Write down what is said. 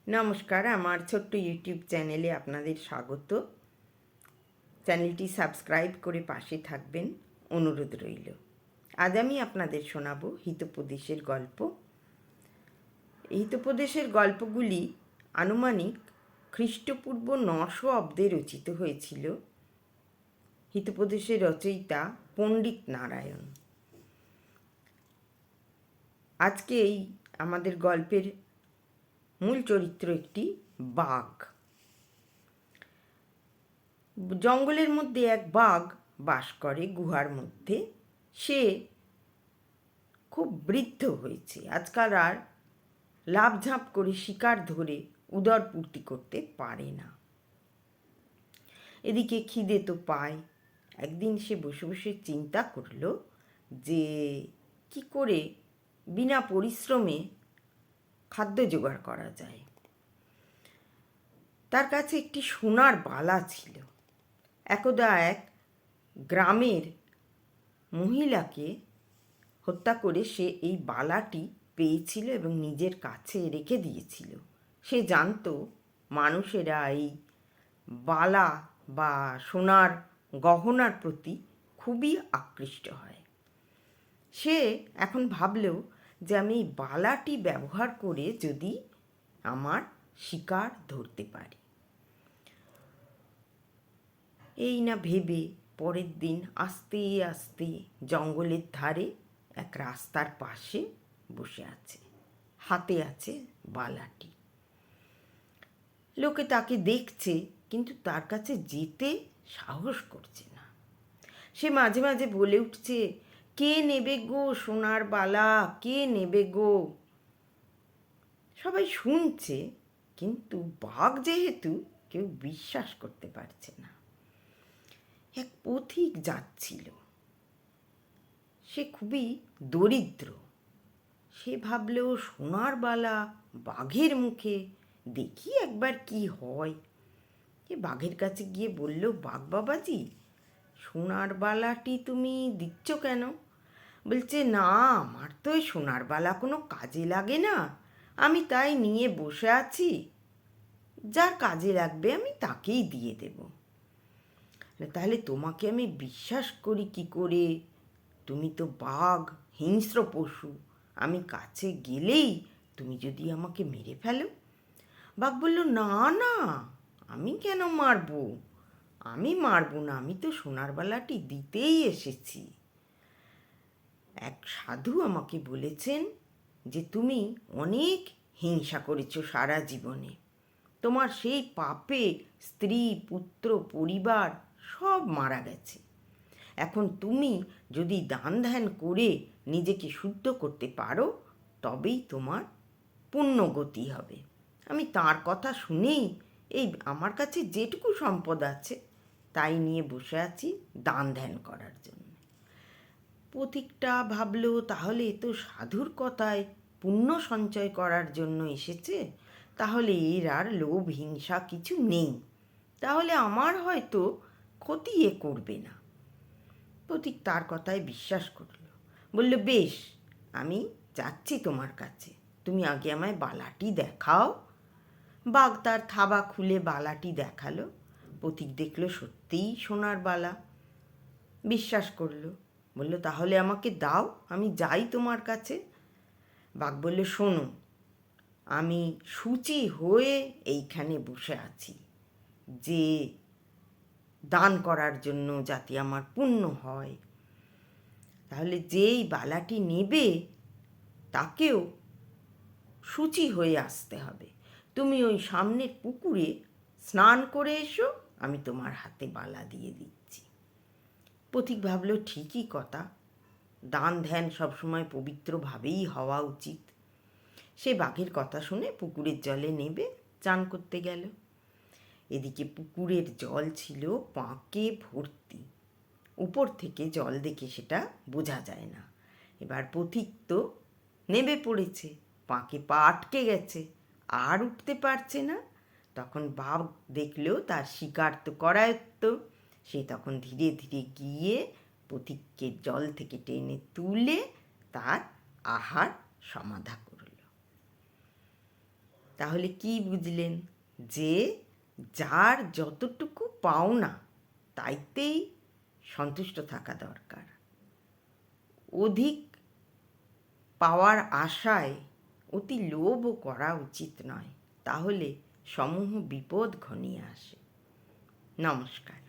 নমস্কার, আমার ছোট্ট ইউটিউব চ্যানেলে আপনাদের স্বাগত। চ্যানেলটি সাবস্ক্রাইব করে পাশে থাকবেন, অনুরোধ রইল। আজ আমি আপনাদের শোনাবো হিতোপদেশের গল্প। হিতোপদেশের গল্পগুলি আনুমানিক খ্রিস্টপূর্ব 900 অব্দে রচিত হয়েছিল। হিতোপদেশের রচয়িতা পণ্ডিত নারায়ণ। আজকে এই আমাদের গল্পের মূল চরিত্র একটি বাঘ। জঙ্গলের মধ্যে এক বাঘ বাস করে গুহার মধ্যে। সে খুব বৃদ্ধ হয়েছে, আজকাল আর লাফঝাঁপ করে শিকার ধরে উদর পূর্তি করতে পারে না। এদিকে খিদে তো পায়। একদিন সে বসে বসে চিন্তা করল যে কি করে বিনা পরিশ্রমে খাদ্য জোগাড় করা যায়। তার কাছে একটি সোনার বালা ছিল। একদা এক গ্রামের মহিলাকে হত্যা করে সে এই বালাটি পেয়েছিল এবং নিজের কাছে রেখে দিয়েছিল। সে জানতো মানুষেরা এই বালা বা সোনার গহনার প্রতি খুবই আকৃষ্ট হয়। সে এখন ভাবল যে আমি এই বালাটি ব্যবহার করে যদি আমার শিকার ধরতে পারি। এই না ভেবে পরের দিন আস্তে আস্তে জঙ্গলের ধারে এক রাস্তার পাশে বসে আছে, হাতে আছে বালাটি। লোকে তাকে দেখছে, কিন্তু তার কাছে যেতে সাহস করছে না। সে মাঝে মাঝে বলে উঠছে, কে নেবে গো সোনার বালা, কে নেবে গো। সবাই শুনছে, কিন্তু বাঘ যেহেতু কেউ বিশ্বাস করতে পারছে না। এক পথিক যাচ্ছিল, সে খুবই দরিদ্র। সে ভাবল সোনার বালা বাঘের মুখে, দেখি একবার কি হয়। এ বাঘের কাছে গিয়ে বলল, বাঘ বাবাজি, সোনার বালাটি তুমি দিচ্ছ কেন? বলছে, না, আমার তো এই সোনার বালা কোনো কাজে লাগে না, আমি তাই নিয়ে বসে আছি, যার কাজে লাগবে আমি তাকেই দিয়ে দেব। তাহলে তোমাকে আমি বিশ্বাস করি কি করে? তুমি তো বাঘ, হিংস্র পশু, আমি কাছে গেলেই তুমি যদি আমাকে মেরে ফেলো। বাঘ বলল, না না, আমি কেন মারবো? আমি মারবো না, আমি তো সোনার বালাটি দিতেই এসেছি। এক সাধু আমাকে বলেছেন যে তুমি অনেক হিংসা করেছো সারা জীবনে। তোমার সেই পাপে স্ত্রী, পুত্র, পরিবার সব মারা গেছে। এখন তুমি যদি দান ধ্যান করে নিজেকে শুদ্ধ করতে পারো, তবেই তোমার পুণ্যগতি হবে। আমি তার কথা শুনেই এই আমার কাছে যেটুকু সম্পদ আছে তাই নিয়ে বসে আছি দান ধ্যান করার জন্য। পথিকটা ভাবল, তাহলে এ তো সাধুর কথায় পুণ্য সঞ্চয় করার জন্য এসেছে, তাহলে এর আর লোভ হিংসা কিছু নেই, তাহলে আমার হয়তো ক্ষতি এ করবে না। পথিক তার কথায় বিশ্বাস করল, বলল, বেশ, আমি যাচ্ছি তোমার কাছে, তুমি আগে আমায় বালাটি দেখাও। বাঘ তার থাবা খুলে বালাটি দেখালো। পথিক দেখল সত্যিই সোনার বালা, বিশ্বাস করলো। বলল, তাহলে আমাকে দাও, আমি যাই তোমার কাছে। বাঘ বলল, শোনো, আমি শুচি হয়ে এইখানে বসে আছি যে দান করার জন্য, যাতে আমার পুণ্য হয়। তাহলে যেই বালাটি নেবে তাকেও শুচি হয়ে আসতে হবে। তুমি ওই সামনের পুকুরে স্নান করে এসো, আমি তোমার হাতে বালা দিয়ে দিচ্ছি। পথিক ভাবল, ঠিকই কথা, দান ধ্যান সবসময় পবিত্রভাবেই হওয়া উচিত। সে বাঘের কথা শুনে পুকুরের জলে নেবে চান করতে গেল। এদিকে পুকুরের জল ছিল পাঁকে ভর্তি। উপর থেকে জল দেখে সেটা বোঝা যায় না। এবার পথিক তো নেমে পড়েছে, পাঁকে পা আটকে গেছে, আর উঠতে পারছে না। তখন বাঘ দেখলেও তার শিকার তো করায়ত্ত। সে তখন ধীরে ধীরে গিয়ে পথিককে জল থেকে টেনে তুলে তার আহার সমাধা করল। তাহলে কি বুঝলেন? যে যার যতটুকু পাওনা তাইতেই সন্তুষ্ট থাকা দরকার। অধিক পাওয়ার আশায় অতি লোভও করা উচিত নয়, তাহলে সমূহ বিপদ ঘনিয়ে আসে। নমস্কার।